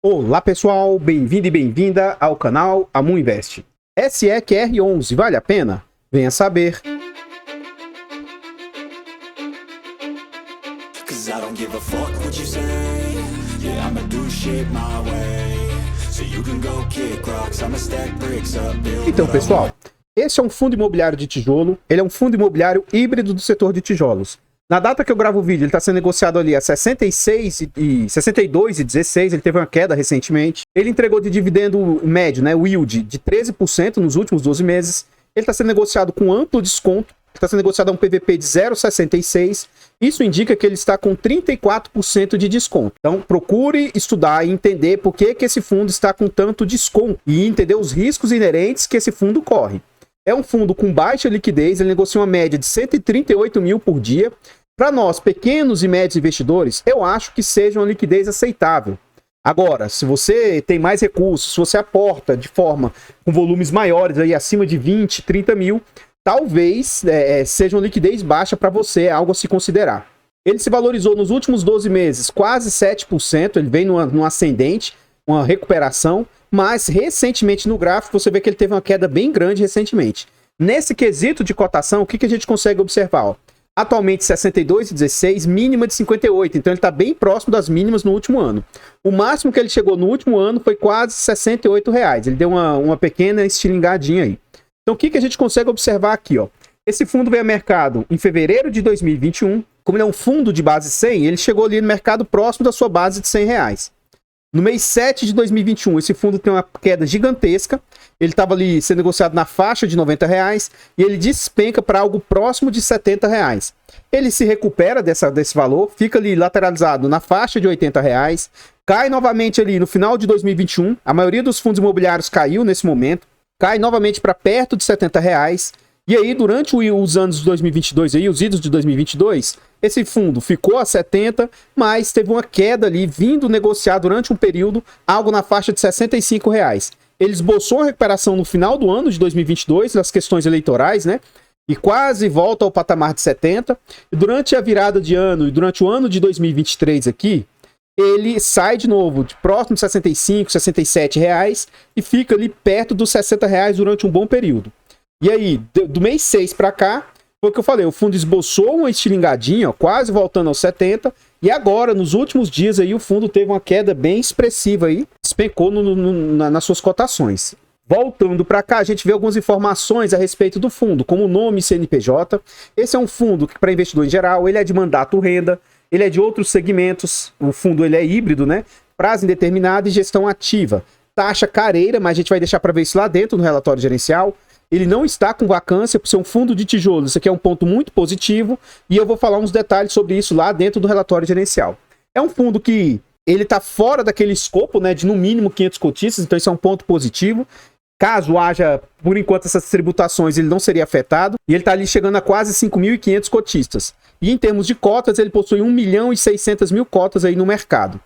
Olá pessoal, bem-vindo e bem-vinda ao canal Amu Invest. SEQR11, vale a pena? Venha saber. Então pessoal, esse é um fundo imobiliário de tijolo, ele é um fundo imobiliário híbrido do setor de tijolos. Na data que eu gravo o vídeo, ele está sendo negociado ali a 62,16, ele teve uma queda recentemente. Ele entregou de dividendo médio, né, o yield, de 13% nos últimos 12 meses. Ele está sendo negociado com amplo desconto, está sendo negociado a um PVP de 0,66. Isso indica que ele está com 34% de desconto. Então procure estudar e entender por que esse fundo está com tanto desconto e entender os riscos inerentes que esse fundo corre. É um fundo com baixa liquidez, ele negocia uma média de 138 mil por dia. Para nós, pequenos e médios investidores, eu acho que seja uma liquidez aceitável. Agora, se você tem mais recursos, se você aporta de forma com volumes maiores, aí acima de 20, 30 mil, talvez seja uma liquidez baixa para você, algo a se considerar. Ele se valorizou nos últimos 12 meses quase 7%, ele vem no ascendente, uma recuperação, mas recentemente no gráfico você vê que ele teve uma queda bem grande recentemente. Nesse quesito de cotação, o que a gente consegue observar? Ó? Atualmente 62,16, mínima de 58, então ele está bem próximo das mínimas no último ano. O máximo que ele chegou no último ano foi quase R$68, ele deu uma pequena estilingadinha aí. Então o que a gente consegue observar aqui? Ó? Esse fundo veio ao mercado em fevereiro de 2021, como ele é um fundo de base 100, ele chegou ali no mercado próximo da sua base de R$100. No mês 7 de 2021, esse fundo tem uma queda gigantesca. Ele estava ali sendo negociado na faixa de R$90 e ele despenca para algo próximo de R$70. Ele se recupera desse valor, fica ali lateralizado na faixa de R$80, cai novamente ali no final de 2021. A maioria dos fundos imobiliários caiu nesse momento, cai novamente para perto de R$70. E aí, durante os anos de 2022, aí, os idos de 2022, esse fundo ficou a 70, mas teve uma queda ali, vindo negociar durante um período, algo na faixa de R$65. Ele esboçou uma recuperação no final do ano de 2022, nas questões eleitorais, né? E quase volta ao patamar de 70. E durante a virada de ano e durante o ano de 2023 aqui, ele sai de novo, de próximo de R$65, R$67 e fica ali perto dos R$60 durante um bom período. E aí, do mês 6 para cá, foi o que eu falei, o fundo esboçou uma estilingadinha, ó, quase voltando aos 70, e agora, nos últimos dias, aí, o fundo teve uma queda bem expressiva, aí, despencou nas suas cotações. Voltando para cá, a gente vê algumas informações a respeito do fundo, como o nome e CNPJ. Esse é um fundo que, para investidor em geral, ele é de mandato renda, ele é de outros segmentos, o fundo ele é híbrido, né? Prazo indeterminado e gestão ativa. Taxa careira, mas a gente vai deixar para ver isso lá dentro no relatório gerencial. Ele não está com vacância por ser um fundo de tijolo. Isso aqui é um ponto muito positivo e eu vou falar uns detalhes sobre isso lá dentro do relatório gerencial. É um fundo que ele está fora daquele escopo, né, de no mínimo 500 cotistas, então isso é um ponto positivo. Caso haja, por enquanto, essas tributações, ele não seria afetado. E ele está ali chegando a quase 5.500 cotistas. E em termos de cotas, ele possui 1.600.000 cotas aí no mercado.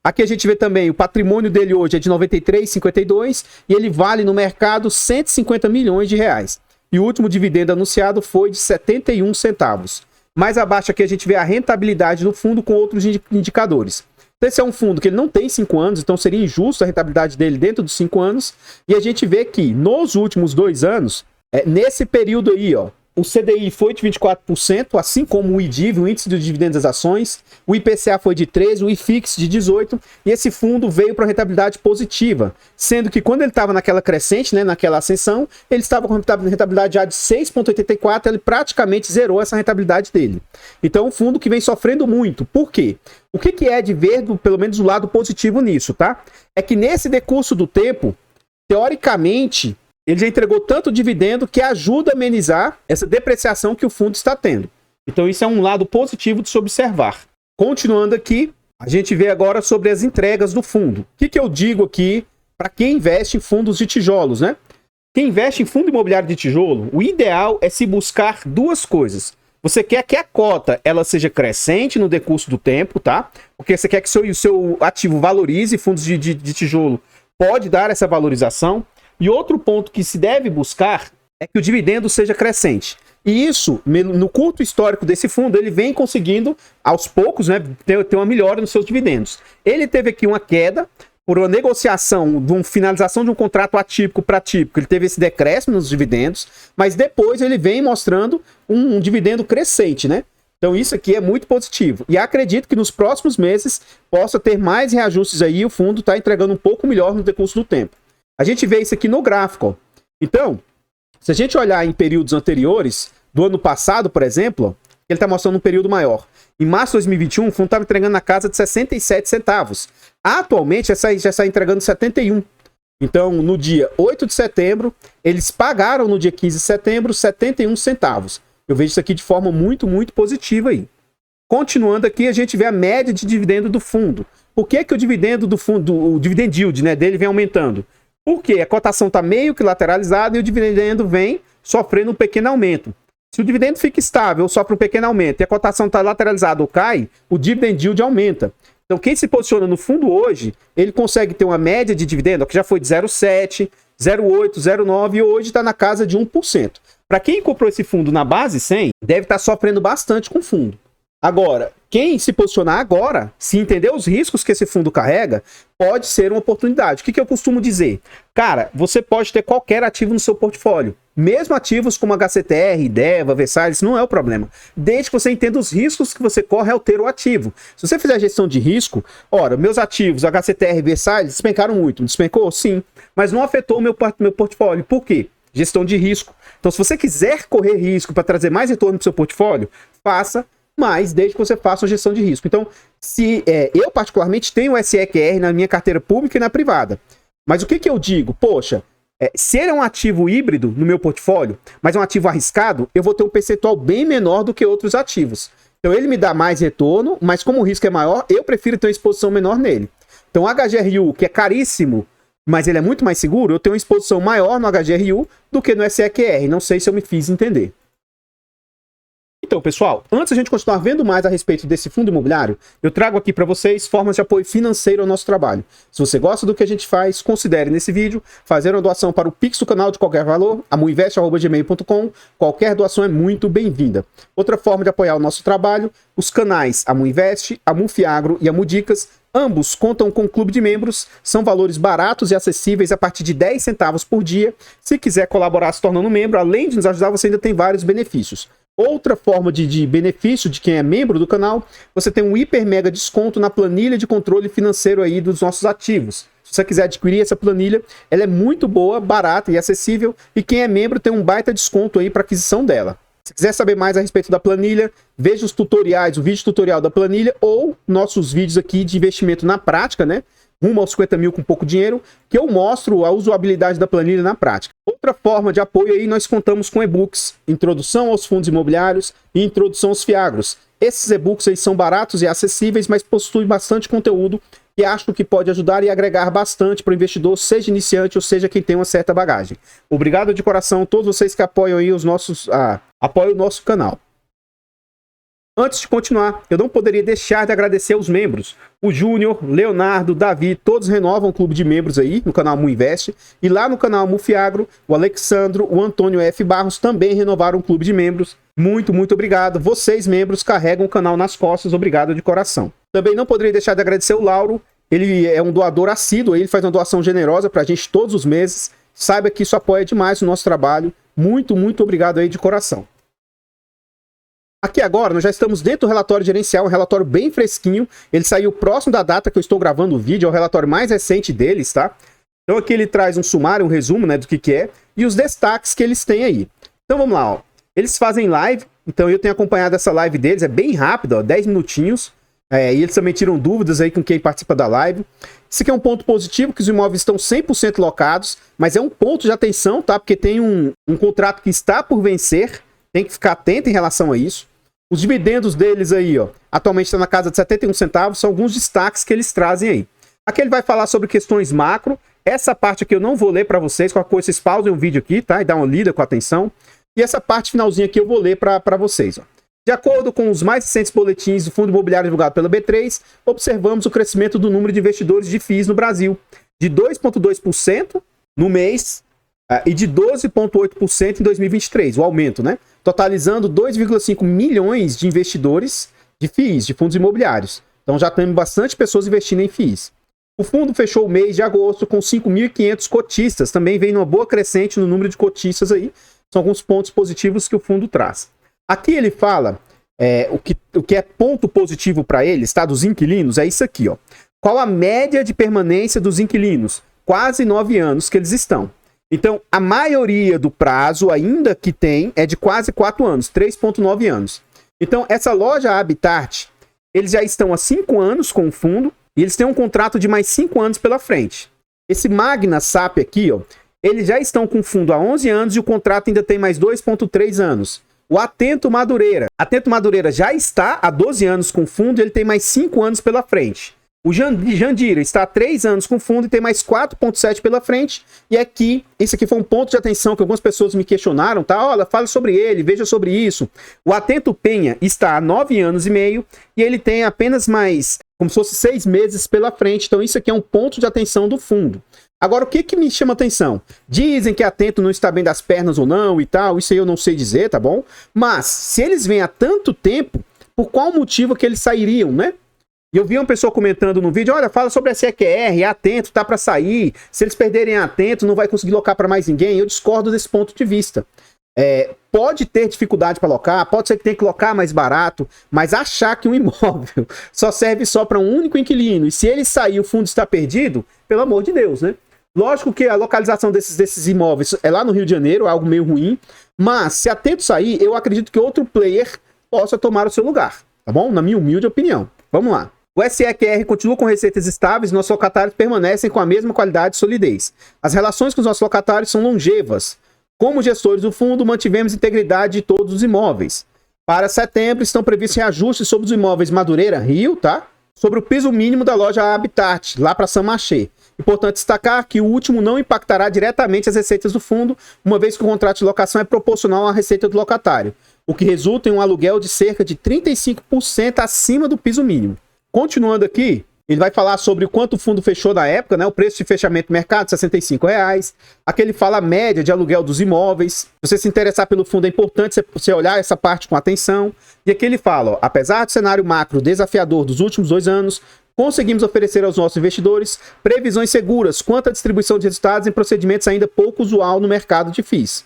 Aqui a gente vê também, o patrimônio dele hoje é de 93,52 e ele vale no mercado 150 milhões de reais. E o último dividendo anunciado foi de 71 centavos. Mais abaixo aqui a gente vê a rentabilidade do fundo com outros indicadores. Esse é um fundo que ele não tem 5 anos, então seria injusto a rentabilidade dele dentro dos 5 anos. E a gente vê que nos últimos 2 anos, nesse período aí, ó, o CDI foi de 24%, assim como o IDIV, o Índice de Dividendos das Ações, o IPCA foi de 13%, o IFIX de 18%, e esse fundo veio para rentabilidade positiva, sendo que quando ele estava naquela crescente, né, naquela ascensão, ele estava com rentabilidade já de 6,84%, ele praticamente zerou essa rentabilidade dele. Então, um fundo que vem sofrendo muito. Por quê? O que é de ver, pelo menos o lado positivo nisso, tá? É que nesse decurso do tempo, teoricamente, ele já entregou tanto dividendo que ajuda a amenizar essa depreciação que o fundo está tendo. Então isso é um lado positivo de se observar. Continuando aqui, a gente vê agora sobre as entregas do fundo. O que eu digo aqui para quem investe em fundos de tijolos, né? Quem investe em fundo imobiliário de tijolo, o ideal é se buscar duas coisas. Você quer que a cota ela seja crescente no decurso do tempo, tá? Porque você quer que o seu ativo valorize, fundos de tijolo pode dar essa valorização. E outro ponto que se deve buscar é que o dividendo seja crescente. E isso, no curto histórico desse fundo, ele vem conseguindo, aos poucos, né, ter uma melhora nos seus dividendos. Ele teve aqui uma queda, por uma negociação, de uma finalização de um contrato atípico para típico, ele teve esse decréscimo nos dividendos, mas depois ele vem mostrando um dividendo crescente, né? Então isso aqui é muito positivo. E acredito que nos próximos meses possa ter mais reajustes aí e o fundo está entregando um pouco melhor no decurso do tempo. A gente vê isso aqui no gráfico, ó. Então, se a gente olhar em períodos anteriores, do ano passado, por exemplo, ele está mostrando um período maior. Em março de 2021, o fundo estava entregando na casa de 67 centavos. Atualmente, já está entregando 71. Então, no dia 8 de setembro, eles pagaram no dia 15 de setembro 71 centavos. Eu vejo isso aqui de forma muito, muito positiva aí. Continuando aqui, a gente vê a média de dividendo do fundo. Por que que o dividendo do fundo, o dividend yield, né, dele vem aumentando? Porque a cotação está meio que lateralizada e o dividendo vem sofrendo um pequeno aumento. Se o dividendo fica estável ou sofre um pequeno aumento e a cotação está lateralizada ou cai, o dividend yield aumenta. Então, quem se posiciona no fundo hoje, ele consegue ter uma média de dividendo que já foi de 0,7, 0,8, 0,9 e hoje está na casa de 1%. Para quem comprou esse fundo na base 100, deve estar sofrendo bastante com o fundo. Agora, quem se posicionar agora, se entender os riscos que esse fundo carrega, pode ser uma oportunidade. O que eu costumo dizer? Cara, você pode ter qualquer ativo no seu portfólio. Mesmo ativos como HCTR, DEVA, Versalhes, não é o problema. Desde que você entenda os riscos que você corre ao ter o ativo. Se você fizer gestão de risco, ora, meus ativos, HCTR e Versalhes, despencaram muito. Despencou? Sim. Mas não afetou o meu portfólio. Por quê? Gestão de risco. Então, se você quiser correr risco para trazer mais retorno para o seu portfólio, faça, mas desde que você faça uma gestão de risco. Então, se eu particularmente tenho o SEQR na minha carteira pública e na privada. Mas o que eu digo? Poxa, se ele é um ativo híbrido no meu portfólio, mas é um ativo arriscado, eu vou ter um percentual bem menor do que outros ativos. Então ele me dá mais retorno, mas como o risco é maior, eu prefiro ter uma exposição menor nele. Então o HGRU, que é caríssimo, mas ele é muito mais seguro, eu tenho uma exposição maior no HGRU do que no SEQR. Não sei se eu me fiz entender. Então, pessoal, antes a gente continuar vendo mais a respeito desse fundo imobiliário, eu trago aqui para vocês formas de apoio financeiro ao nosso trabalho. Se você gosta do que a gente faz, considere nesse vídeo fazer uma doação para o Pix do canal de qualquer valor, amuinvest@gmail.com. Qualquer doação é muito bem-vinda. Outra forma de apoiar o nosso trabalho, os canais Amuinvest, Amufiagro e Amudicas, ambos contam com um clube de membros, são valores baratos e acessíveis a partir de 10 centavos por dia. Se quiser colaborar se tornando membro, além de nos ajudar, você ainda tem vários benefícios. Outra forma de benefício de quem é membro do canal, você tem um hiper mega desconto na planilha de controle financeiro aí dos nossos ativos. Se você quiser adquirir essa planilha, ela é muito boa, barata e acessível, e quem é membro tem um baita desconto aí para aquisição dela. Se quiser saber mais a respeito da planilha, veja os tutoriais, o vídeo tutorial da planilha ou nossos vídeos aqui de investimento na prática, né? Rumo aos 50 mil com pouco dinheiro, que eu mostro a usabilidade da planilha na prática. Outra forma de apoio aí, nós contamos com e-books, Introdução aos Fundos Imobiliários e Introdução aos Fiagros. Esses e-books aí são baratos e acessíveis, mas possuem bastante conteúdo que acho que pode ajudar e agregar bastante para o investidor, seja iniciante ou seja quem tem uma certa bagagem. Obrigado de coração a todos vocês que apoiam aí apoiam o nosso canal. Antes de continuar, eu não poderia deixar de agradecer aos membros. O Júnior, Leonardo, Davi, todos renovam o clube de membros aí no canal Amuinvest. E lá no canal Amufiagro, o Alexandro, o Antônio F. Barros também renovaram o clube de membros. Muito, muito obrigado. Vocês, membros, carregam o canal nas costas. Obrigado de coração. Também não poderia deixar de agradecer o Lauro. Ele é um doador assíduo, ele faz uma doação generosa pra gente todos os meses. Saiba que isso apoia demais o nosso trabalho. Muito, muito obrigado aí de coração. Aqui agora, nós já estamos dentro do relatório gerencial, um relatório bem fresquinho. Ele saiu próximo da data que eu estou gravando o vídeo, é o relatório mais recente deles, tá? Então aqui ele traz um sumário, um resumo, né, do que é, e os destaques que eles têm aí. Então vamos lá, ó. Eles fazem live, então eu tenho acompanhado essa live deles, é bem rápida, ó, 10 minutinhos. E eles também tiram dúvidas aí com quem participa da live. Isso aqui é um ponto positivo, que os imóveis estão 100% locados, mas é um ponto de atenção, tá? Porque tem um contrato que está por vencer, tem que ficar atento em relação a isso. Os dividendos deles aí, ó, atualmente está na casa de 71 centavos, são alguns destaques que eles trazem aí. Aqui ele vai falar sobre questões macro, essa parte aqui eu não vou ler para vocês, qualquer coisa vocês pausem o vídeo aqui, tá? E dá uma lida com atenção. E essa parte finalzinha aqui eu vou ler para vocês, ó. De acordo com os mais recentes boletins do Fundo Imobiliário divulgado pela B3, observamos o crescimento do número de investidores de FIIs no Brasil, de 2,2% no mês e de 12,8% em 2023, o aumento, né? Totalizando 2,5 milhões de investidores de FIIs, de fundos imobiliários. Então já temos bastante pessoas investindo em FIIs. O fundo fechou o mês de agosto com 5.500 cotistas, também vem numa boa crescente no número de cotistas aí, são alguns pontos positivos que o fundo traz. Aqui ele fala, o que é ponto positivo para eles, tá, dos inquilinos, é isso aqui, ó. Qual a média de permanência dos inquilinos? Quase 9 anos que eles estão. Então, a maioria do prazo ainda que tem é de quase 4 anos, 3,9 anos. Então, essa loja Habitat, eles já estão há 5 anos com o fundo e eles têm um contrato de mais 5 anos pela frente. Esse Magna SAP aqui, ó, eles já estão com o fundo há 11 anos e o contrato ainda tem mais 2,3 anos. O Atento Madureira. Atento Madureira já está há 12 anos com o fundo e ele tem mais 5 anos pela frente. O Jandira está há 3 anos com fundo e tem mais 4,7 pela frente. E aqui, esse aqui foi um ponto de atenção que algumas pessoas me questionaram, tá? Olha, fala sobre ele, veja sobre isso. O Atento Penha está há 9 anos e meio e ele tem apenas mais, como se fosse 6 meses pela frente. Então isso aqui é um ponto de atenção do fundo. Agora, o que me chama atenção? Dizem que Atento não está bem das pernas ou não e tal, isso aí eu não sei dizer, tá bom? Mas, se eles vêm há tanto tempo, por qual motivo que eles sairiam, né? E eu vi uma pessoa comentando no vídeo, olha, fala sobre a SEQR, Atento, tá para sair, se eles perderem Atento, não vai conseguir locar para mais ninguém. Eu discordo desse ponto de vista. Pode ter dificuldade para locar, pode ser que tenha que locar mais barato, mas achar que um imóvel só serve só para um único inquilino, e se ele sair o fundo está perdido, pelo amor de Deus, né? Lógico que a localização desses imóveis é lá no Rio de Janeiro, é algo meio ruim, mas se Atento sair, eu acredito que outro player possa tomar o seu lugar, tá bom? Na minha humilde opinião. Vamos lá. O SEQR continua com receitas estáveis e nossos locatários permanecem com a mesma qualidade e solidez. As relações com os nossos locatários são longevas. Como gestores do fundo, mantivemos integridade de todos os imóveis. Para setembro, estão previstos reajustes sobre os imóveis Madureira, Rio, tá? Sobre o piso mínimo da loja Habitat, lá para Saint-Marché. Importante destacar que o último não impactará diretamente as receitas do fundo, uma vez que o contrato de locação é proporcional à receita do locatário, o que resulta em um aluguel de cerca de 35% acima do piso mínimo. Continuando aqui, ele vai falar sobre o quanto o fundo fechou na época, né? O preço de fechamento do mercado, R$ 65,00. Aqui ele fala a média de aluguel dos imóveis. Se você se interessar pelo fundo, é importante você olhar essa parte com atenção. E aqui ele fala, ó, apesar do cenário macro desafiador dos últimos 2 anos, conseguimos oferecer aos nossos investidores previsões seguras quanto à distribuição de resultados em procedimentos ainda pouco usual no mercado de FIIs.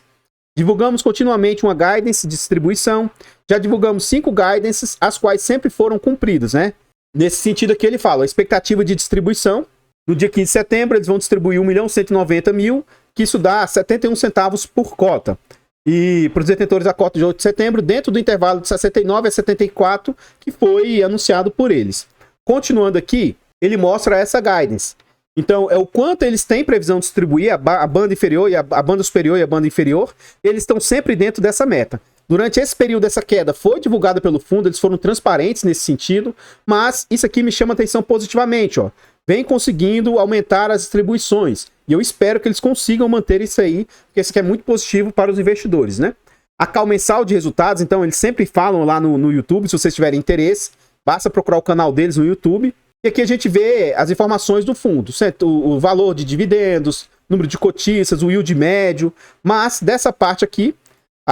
Divulgamos continuamente uma guidance de distribuição. Já divulgamos 5 guidances, as quais sempre foram cumpridas, né? Nesse sentido aqui ele fala, a expectativa de distribuição, no dia 15 de setembro eles vão distribuir 1.190.000, que isso dá 71 centavos por cota. E para os detentores da cota de 8 de setembro, dentro do intervalo de 69 a 74, que foi anunciado por eles. Continuando aqui, ele mostra essa guidance. Então, é o quanto eles têm previsão de distribuir a banda inferior e a banda superior e a banda inferior, eles estão sempre dentro dessa meta. Durante esse período, essa queda foi divulgada pelo fundo, eles foram transparentes nesse sentido, mas isso aqui me chama atenção positivamente, ó. Vem conseguindo aumentar as distribuições, e eu espero que eles consigam manter isso aí, porque isso aqui é muito positivo para os investidores, né? A call mensal de resultados, então, eles sempre falam lá no YouTube, se vocês tiverem interesse, basta procurar o canal deles no YouTube, e aqui a gente vê as informações do fundo, o valor de dividendos, número de cotistas, o yield médio, mas dessa parte aqui,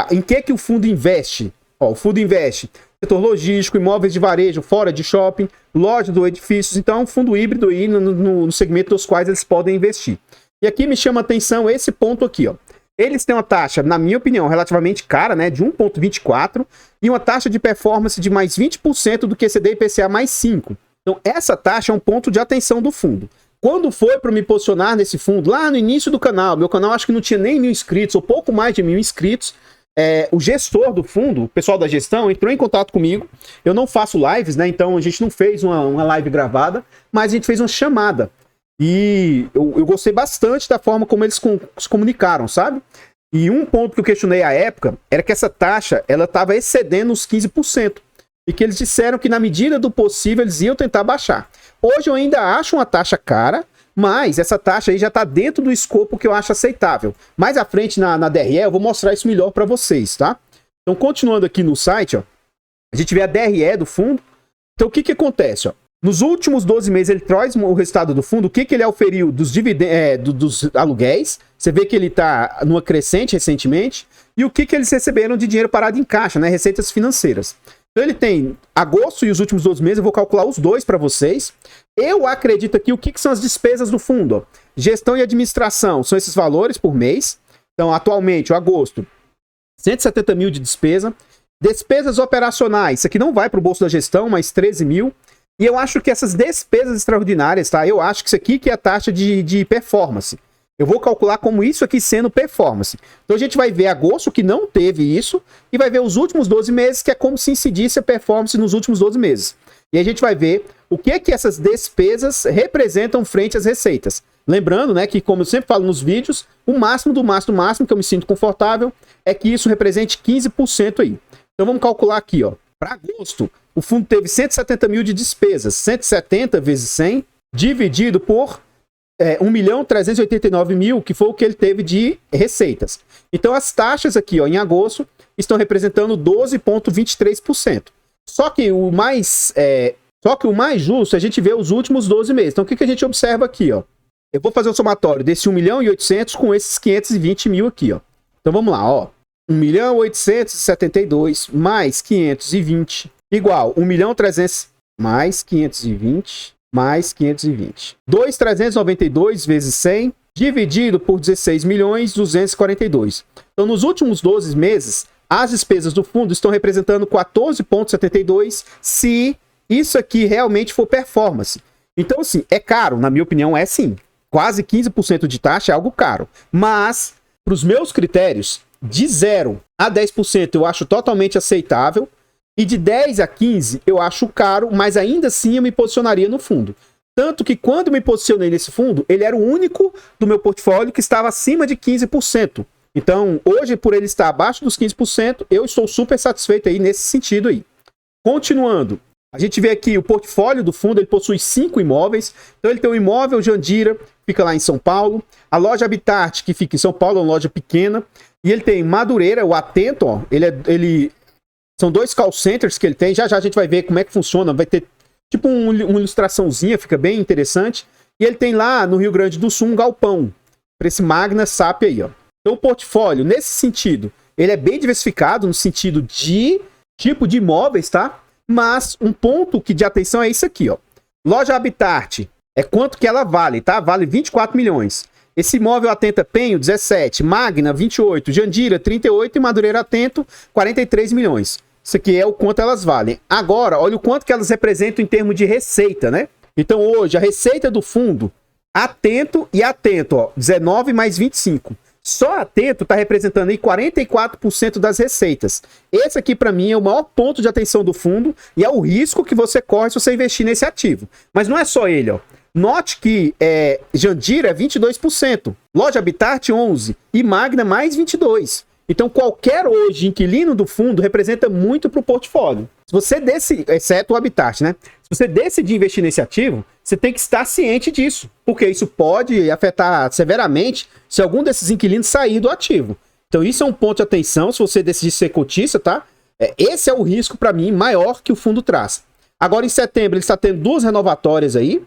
em que o fundo investe? O fundo investe no setor logístico, imóveis de varejo fora de shopping, lojas ou edifícios. Então, é um fundo híbrido aí no segmento dos quais eles podem investir. E aqui me chama a atenção esse ponto aqui, ó. Eles têm uma taxa, na minha opinião, relativamente cara, né, de 1,24 e uma taxa de performance de mais 20% do que CDI IPCA mais 5. Então, essa taxa é um ponto de atenção do fundo. Quando foi para me posicionar nesse fundo, lá no início do canal, meu canal acho que não tinha nem 1.000 inscritos, ou pouco mais de 1.000 inscritos, o gestor do fundo, o pessoal da gestão, entrou em contato comigo. Eu não faço lives, né? Então a gente não fez uma live gravada, mas a gente fez uma chamada. E eu gostei bastante da forma como eles se comunicaram, sabe? E um ponto que eu questionei à época era que essa taxa ela estava excedendo os 15%. E que eles disseram que na medida do possível eles iam tentar baixar. Hoje eu ainda acho uma taxa cara, mas essa taxa aí já está dentro do escopo que eu acho aceitável. Mais à frente na DRE eu vou mostrar isso melhor para vocês, tá? Então, continuando aqui no site, ó, a gente vê a DRE do fundo. Então, o que acontece? Ó? Nos últimos 12 meses, ele traz o resultado do fundo. O que ele auferiu dos aluguéis. Você vê que ele está numa crescente recentemente. E o que eles receberam de dinheiro parado em caixa, né? Receitas financeiras. Então ele tem agosto e os últimos 12 meses, eu vou calcular os dois para vocês. Eu acredito aqui, o que são as despesas do fundo? Ó. Gestão e administração, são esses valores por mês. Então, atualmente, o agosto, 170 mil de despesa. Despesas operacionais, isso aqui não vai para o bolso da gestão, mas 13 mil. E eu acho que essas despesas extraordinárias, tá? Eu acho que isso aqui que é a taxa de performance. Eu vou calcular como isso aqui sendo performance. Então a gente vai ver agosto, que não teve isso, e vai ver os últimos 12 meses, que é como se incidisse a performance nos últimos 12 meses. E a gente vai ver o que é que essas despesas representam frente às receitas. Lembrando, né, que como eu sempre falo nos vídeos, o máximo do máximo do máximo, que eu me sinto confortável, é que isso represente 15% aí. Então vamos calcular aqui, ó. Para agosto, o fundo teve 170 mil de despesas. 170 vezes 100, dividido por 1.389.000, que foi o que ele teve de receitas. Então as taxas aqui, ó, em agosto, estão representando 12,23%. Só que o mais justo é a gente ver os últimos 12 meses. Então o que a gente observa aqui, ó? Eu vou fazer o somatório desse 1.800.000 com esses 520.000 aqui, ó. Então vamos lá, ó. 1.872 mais 520 igual 1.300.000 mais 520 mais 520. 2.392 vezes 100 dividido por 16.242. Então, nos últimos 12 meses, as despesas do fundo estão representando 14,72 se isso aqui realmente for performance. Então, assim, é caro? Na minha opinião, é sim. Quase 15% de taxa é algo caro. Mas, para os meus critérios, de 0 a 10% eu acho totalmente aceitável. E de 10 a 15 eu acho caro, mas ainda assim eu me posicionaria no fundo. Tanto que quando me posicionei nesse fundo, ele era o único do meu portfólio que estava acima de 15%. Então, hoje, por ele estar abaixo dos 15%, eu estou super satisfeito aí nesse sentido aí. Continuando, a gente vê aqui o portfólio do fundo, ele possui 5 imóveis. Então, ele tem o imóvel Jandira, fica lá em São Paulo. A loja Habitat, que fica em São Paulo, é uma loja pequena. E ele tem Madureira, o Atento, ó, são 2 call centers que ele tem. Já já a gente vai ver como é que funciona. Vai ter tipo uma ilustraçãozinha, fica bem interessante. E ele tem lá no Rio Grande do Sul um galpão, para esse Magna SAP aí, ó. Então o portfólio, nesse sentido, ele é bem diversificado no sentido de tipo de imóveis, tá? Mas um ponto de atenção é isso aqui, ó. Loja Habitat, é quanto que ela vale, tá? Vale 24 milhões. Esse imóvel Atenta Penho, 17. Magna, 28. Jandira, 38. E Madureira Atento, 43 milhões. Isso aqui é o quanto elas valem. Agora, olha o quanto que elas representam em termos de receita, né? Então, hoje, a receita do fundo, Atento e Atento, ó, 19 mais 25. Só Atento está representando aí 44% das receitas. Esse aqui, para mim, é o maior ponto de atenção do fundo e é o risco que você corre se você investir nesse ativo. Mas não é só ele, ó. Note que Jandira é 22%, Loja Habitat 11% e Magna mais 22%. Então qualquer hoje inquilino do fundo representa muito para o portfólio. Se você exceto o Habitat, né? Se você decidir investir nesse ativo, você tem que estar ciente disso, porque isso pode afetar severamente se algum desses inquilinos sair do ativo. Então isso é um ponto de atenção se você decidir ser cotista, tá? Esse é o risco para mim maior que o fundo traz. Agora em setembro ele está tendo 2 renovatórias aí.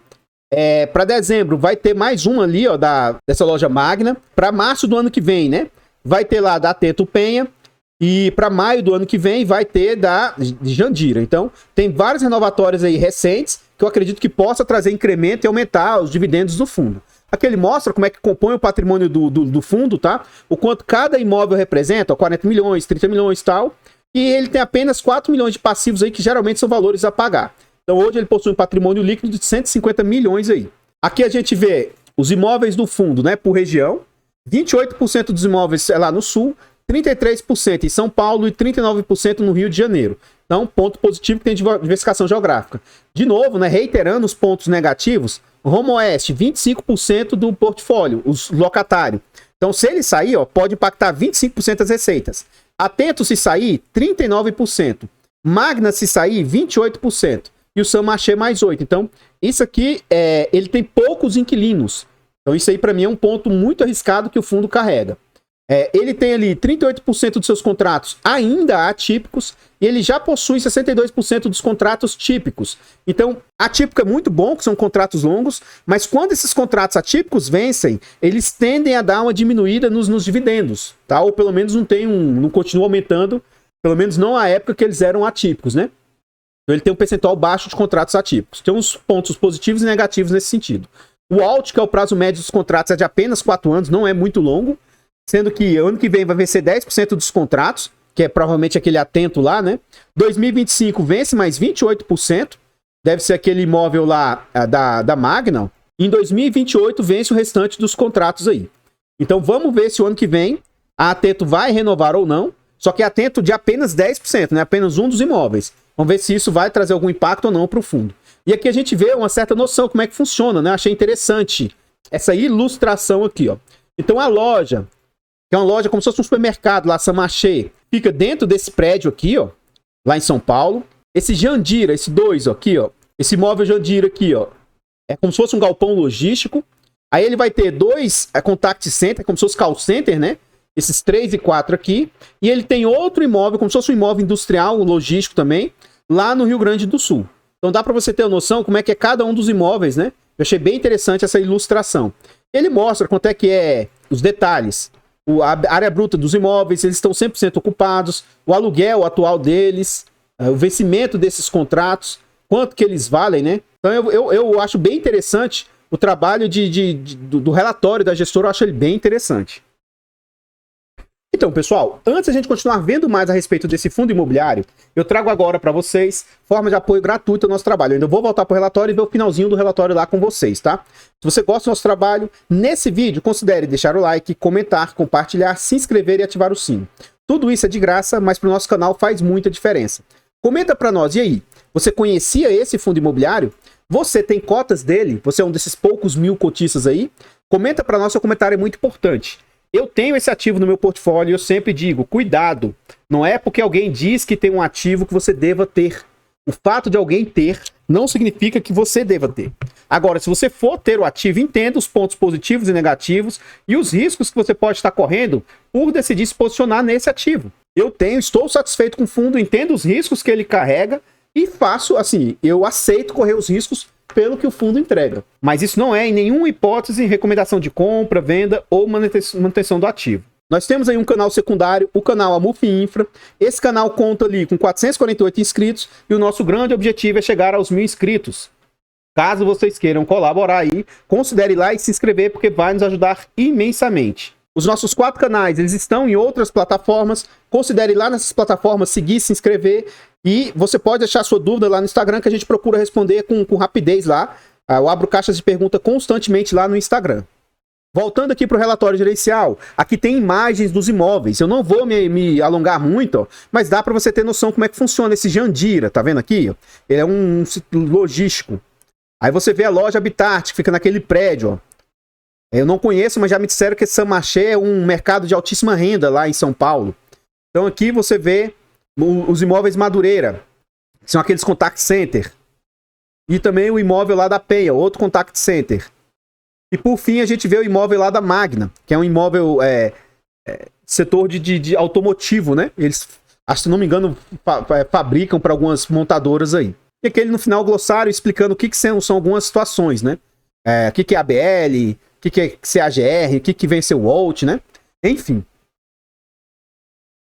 Para dezembro vai ter mais uma ali, ó, dessa loja Magna. Para março do ano que vem, né? Vai ter lá da Atento Penha. E para maio do ano que vem vai ter de Jandira. Então, tem várias renovatórias aí recentes que eu acredito que possa trazer incremento e aumentar os dividendos do fundo. Aqui ele mostra como é que compõe o patrimônio do fundo, tá? O quanto cada imóvel representa, ó, 40 milhões, 30 milhões e tal. E ele tem apenas 4 milhões de passivos aí, que geralmente são valores a pagar. Então hoje ele possui um patrimônio líquido de 150 milhões aí. Aqui a gente vê os imóveis do fundo, né, por região. 28% dos imóveis é lá no sul, 33% em São Paulo e 39% no Rio de Janeiro. Então, ponto positivo que tem diversificação geográfica. De novo, né, reiterando os pontos negativos, Roma Oeste, 25% do portfólio, os locatários. Então, se ele sair, ó, pode impactar 25% das receitas. Atento se sair, 39%. Magna se sair, 28%. E o Saint-Marché mais 8%. Então, isso aqui, ele tem poucos inquilinos. Então, isso aí, para mim, é um ponto muito arriscado que o fundo carrega. Ele tem ali 38% dos seus contratos ainda atípicos e ele já possui 62% dos contratos típicos. Então, atípico é muito bom, que são contratos longos, mas quando esses contratos atípicos vencem, eles tendem a dar uma diminuída nos dividendos, tá? Ou pelo menos não continuam aumentando Pelo menos não à época que eles eram atípicos, né? Então ele tem um percentual baixo de contratos atípicos. Tem uns pontos positivos e negativos nesse sentido. O alt, que é o prazo médio dos contratos, é de apenas 4 anos, não é muito longo, sendo que ano que vem vai vencer 10% dos contratos, que é provavelmente aquele atento lá, né? 2025 vence mais 28%, deve ser aquele imóvel lá da Magna. Em 2028 vence o restante dos contratos aí. Então vamos ver se o ano que vem a Atento vai renovar ou não, só que Atento de apenas 10%, né? Apenas um dos imóveis. Vamos ver se isso vai trazer algum impacto ou não para o fundo. E aqui a gente vê uma certa noção como é que funciona, né? Achei interessante essa ilustração aqui, ó. Então a loja, que é uma loja como se fosse um supermercado lá, Samarché, fica dentro desse prédio aqui, ó, lá em São Paulo. Esse Jandira, esse 2, ó, aqui, ó, esse imóvel Jandira aqui, ó, é como se fosse um galpão logístico. Aí ele vai ter 2 contact center, como se fosse call center, né? Esses 3 e 4 aqui. E ele tem outro imóvel, como se fosse um imóvel industrial, logístico também, lá no Rio Grande do Sul. Então dá para você ter uma noção como é que é cada um dos imóveis, né? Eu achei bem interessante essa ilustração. Ele mostra quanto é que é os detalhes. A área bruta dos imóveis, eles estão 100% ocupados. O aluguel atual deles, o vencimento desses contratos, quanto que eles valem, né? Então eu acho bem interessante o trabalho do relatório da gestora, eu acho ele bem interessante. Então, pessoal, antes de a gente continuar vendo mais a respeito desse fundo imobiliário, eu trago agora para vocês forma de apoio gratuito ao nosso trabalho. Eu ainda vou voltar para o relatório e ver o finalzinho do relatório lá com vocês, tá? Se você gosta do nosso trabalho, nesse vídeo, considere deixar o like, comentar, compartilhar, se inscrever e ativar o sino. Tudo isso é de graça, mas para o nosso canal faz muita diferença. Comenta para nós, e aí? Você conhecia esse fundo imobiliário? Você tem cotas dele? Você é um desses poucos 1000 cotistas aí? Comenta para nós, seu comentário é muito importante. Eu tenho esse ativo no meu portfólio e eu sempre digo, cuidado, não é porque alguém diz que tem um ativo que você deva ter. O fato de alguém ter não significa que você deva ter. Agora, se você for ter o ativo, entenda os pontos positivos e negativos e os riscos que você pode estar correndo por decidir se posicionar nesse ativo. Estou satisfeito com o fundo, entendo os riscos que ele carrega e faço, assim, eu aceito correr os riscos pelo que o fundo entrega. Mas isso não é, em nenhuma hipótese, recomendação de compra, venda ou manutenção do ativo. Nós temos aí um canal secundário, o canal Amuf Infra. Esse canal conta ali com 448 inscritos e o nosso grande objetivo é chegar aos 1000 inscritos. Caso vocês queiram colaborar aí, considere lá e se inscrever porque vai nos ajudar imensamente. Os nossos 4 canais, eles estão em outras plataformas. Considere lá nessas plataformas seguir, se inscrever. E você pode deixar sua dúvida lá no Instagram que a gente procura responder com rapidez lá. Eu abro caixas de pergunta constantemente lá no Instagram. Voltando aqui para o relatório gerencial, aqui tem imagens dos imóveis. Eu não vou me alongar muito, ó, mas dá para você ter noção como é que funciona esse Jandira, tá vendo aqui? Ó? Ele é um logístico. Aí você vê a loja Habitat, que fica naquele prédio, ó. Eu não conheço, mas já me disseram que esse Samarché é um mercado de altíssima renda lá em São Paulo. Então aqui você vê os imóveis Madureira, que são aqueles contact center. E também o imóvel lá da Penha, outro contact center. E por fim a gente vê o imóvel lá da Magna, que é um imóvel setor de automotivo, né? Eles, se não me engano, fabricam para algumas montadoras aí. E aquele no final glossário explicando o que são algumas situações, né? O que é ABL, o que é CAGR, o que vem ser o WOLT, né? Enfim.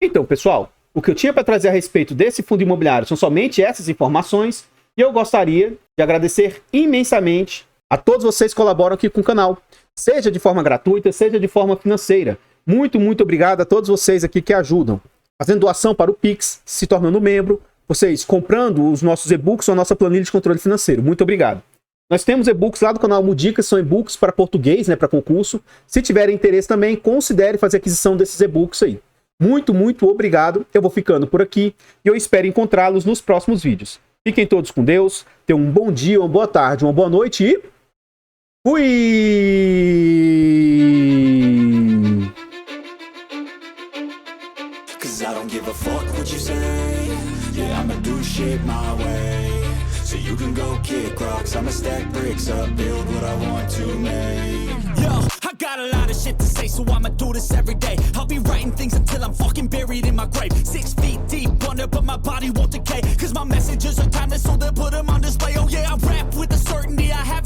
Então, pessoal, o que eu tinha para trazer a respeito desse fundo imobiliário são somente essas informações. E eu gostaria de agradecer imensamente a todos vocês que colaboram aqui com o canal. Seja de forma gratuita, seja de forma financeira. Muito, muito obrigado a todos vocês aqui que ajudam. Fazendo doação para o Pix, se tornando membro, vocês comprando os nossos e-books ou a nossa planilha de controle financeiro. Muito obrigado. Nós temos e-books lá do canal Mudicas, são e-books para português, né, para concurso. Se tiverem interesse também, considere fazer aquisição desses e-books aí. Muito, muito obrigado. Eu vou ficando por aqui e eu espero encontrá-los nos próximos vídeos. Fiquem todos com Deus, tenham um bom dia, uma boa tarde, uma boa noite e... fui! So you can go kick rocks, I'ma stack bricks up, build what I want to make. Yo, I got a lot of shit to say, so I'ma do this every day. I'll be writing things until I'm fucking buried in my grave. 6 feet deep under, but my body won't decay. Cause my messages are timeless, so they'll put them on display. Oh yeah, I rap with a certainty, I have